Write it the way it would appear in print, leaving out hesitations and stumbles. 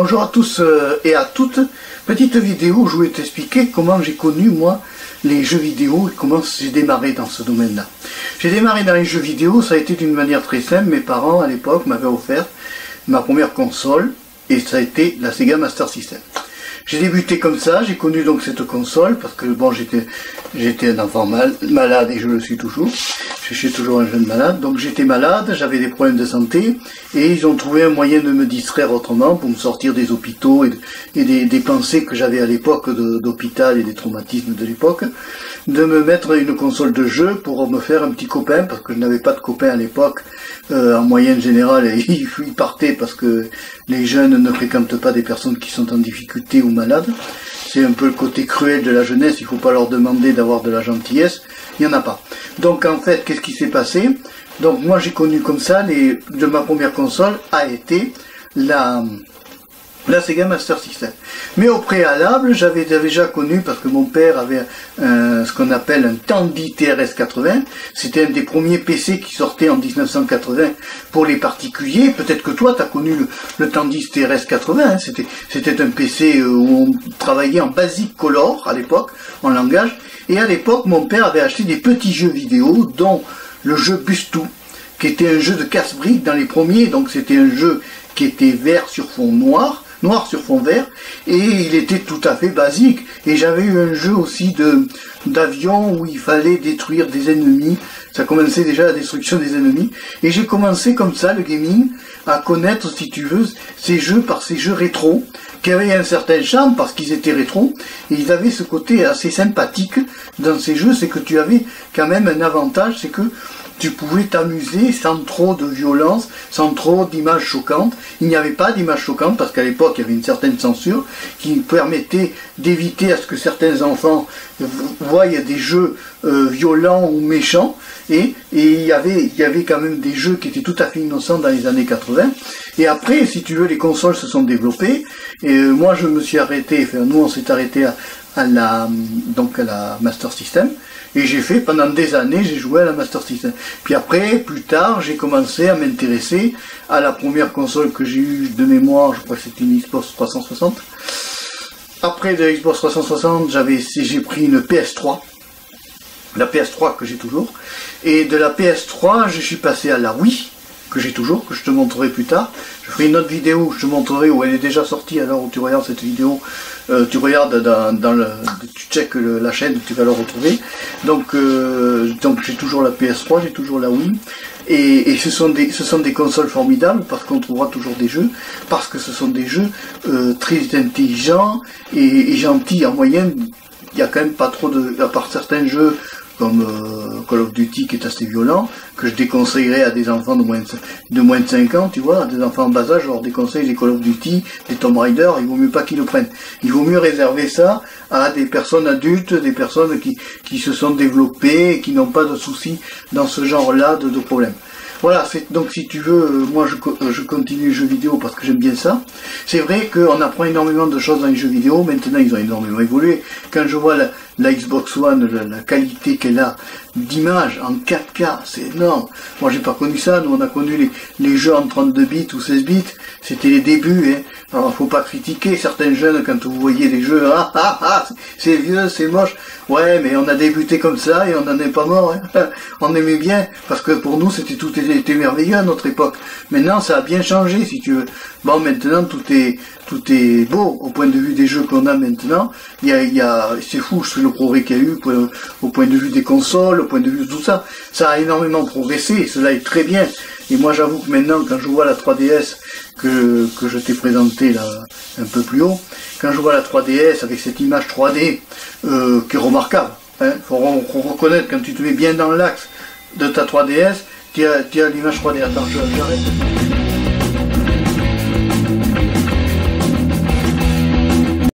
Bonjour à tous et à toutes. Petite vidéo où je voulais t'expliquer comment j'ai connu moi les jeux vidéo et comment j'ai démarré dans ce domaine-là. J'ai démarré dans les jeux vidéo, ça a été d'une manière très simple. Mes parents à l'époque m'avaient offert ma première console et ça a été la Sega Master System. J'ai débuté comme ça, j'ai connu donc cette console parce que bon j'étais un enfant malade et je le suis toujours. Je suis toujours un jeune malade, donc j'étais malade, j'avais des problèmes de santé et ils ont trouvé un moyen de me distraire autrement pour me sortir des hôpitaux et des pensées que j'avais à l'époque d'hôpital et des traumatismes de l'époque, de me mettre une console de jeu pour me faire un petit copain parce que je n'avais pas de copain à l'époque. En moyenne générale, ils partaient parce que les jeunes ne fréquentent pas des personnes qui sont en difficulté ou malades. C'est un peu le côté cruel de la jeunesse, il ne faut pas leur demander d'avoir de la gentillesse, il n'y en a pas. Donc en fait, qu'est-ce qui s'est passé? Donc moi j'ai connu comme ça, de ma première console a été la Sega Master System. Mais au préalable, j'avais déjà connu, parce que mon père avait ce qu'on appelle un Tandy TRS-80. C'était un des premiers PC qui sortait en 1980 pour les particuliers. Peut-être que toi, tu as connu le Tandy TRS-80. Hein. C'était un PC où on travaillait en Basic Color, à l'époque, en langage. Et à l'époque, mon père avait acheté des petits jeux vidéo, dont le jeu Bustou, qui était un jeu de casse-briques dans les premiers. Donc c'était un jeu qui était vert sur fond noir sur fond vert, et il était tout à fait basique. Et j'avais eu un jeu aussi d'avion où il fallait détruire des ennemis. Ça commençait déjà la destruction des ennemis. Et j'ai commencé comme ça, le gaming, à connaître, si tu veux, ces jeux par ces jeux rétro, qui avaient un certain charme parce qu'ils étaient rétro, et ils avaient ce côté assez sympathique dans ces jeux, c'est que tu avais quand même un avantage, c'est que tu pouvais t'amuser sans trop de violence, sans trop d'images choquantes. Il n'y avait pas d'images choquantes parce qu'à l'époque il y avait une certaine censure qui permettait d'éviter à ce que certains enfants voient des jeux violents ou méchants. Et il y avait quand même des jeux qui étaient tout à fait innocents dans les années 80. Et après, si tu veux, les consoles se sont développées. Et moi je me suis arrêté, enfin nous on s'est arrêté à la Master System. Et j'ai fait, pendant des années, j'ai joué à la Master System. Puis après, plus tard, j'ai commencé à m'intéresser à la première console que j'ai eue de mémoire, je crois que c'était une Xbox 360. Après de la Xbox 360, j'ai pris une PS3. La PS3 que j'ai toujours. Et de la PS3, je suis passé à la Wii, que j'ai toujours, que je te montrerai plus tard. Je ferai une autre vidéo où je te montrerai, où elle est déjà sortie, alors où tu regardes cette vidéo, tu regardes tu checkes la chaîne, tu vas le retrouver. Donc j'ai toujours la PS3, j'ai toujours la Wii, et ce sont des consoles formidables parce qu'on trouvera toujours des jeux, parce que ce sont des jeux très intelligents et gentils. En moyenne, il y a quand même pas trop à part certains jeux comme Call of Duty qui est assez violent, que je déconseillerais à des enfants de moins de 5 ans, tu vois, à des enfants en bas âge, je leur déconseille des Call of Duty, des Tomb Raider, il vaut mieux pas qu'ils le prennent. Il vaut mieux réserver ça à des personnes adultes, des personnes qui se sont développées et qui n'ont pas de soucis dans ce genre-là de problèmes. Voilà, donc si tu veux, moi je continue les jeux vidéo parce que j'aime bien ça. C'est vrai qu'on apprend énormément de choses dans les jeux vidéo, maintenant ils ont énormément évolué. Quand je vois la Xbox One, la qualité qu'elle a d'image en 4K, c'est énorme. Moi j'ai pas connu ça, nous on a connu les jeux en 32 bits ou 16 bits, c'était les débuts, hein. Alors faut pas critiquer certains jeunes quand vous voyez des jeux, c'est vieux, c'est moche. Ouais, mais on a débuté comme ça et on n'en est pas mort, hein. On aimait bien, parce que pour nous tout était merveilleux à notre époque. Maintenant ça a bien changé si tu veux. Bon, maintenant tout est beau au point de vue des jeux qu'on a maintenant. C'est fou le progrès qu'il y a eu au point de vue des consoles, au point de vue de tout ça. Ça a énormément progressé et cela est très bien. Et moi j'avoue que maintenant quand je vois la 3DS que je t'ai présentée là un peu plus haut, quand je vois la 3DS avec cette image 3D qui est remarquable, hein, faut reconnaître quand tu te mets bien dans l'axe de ta 3DS, tu as l'image 3D. Attends, j'arrête.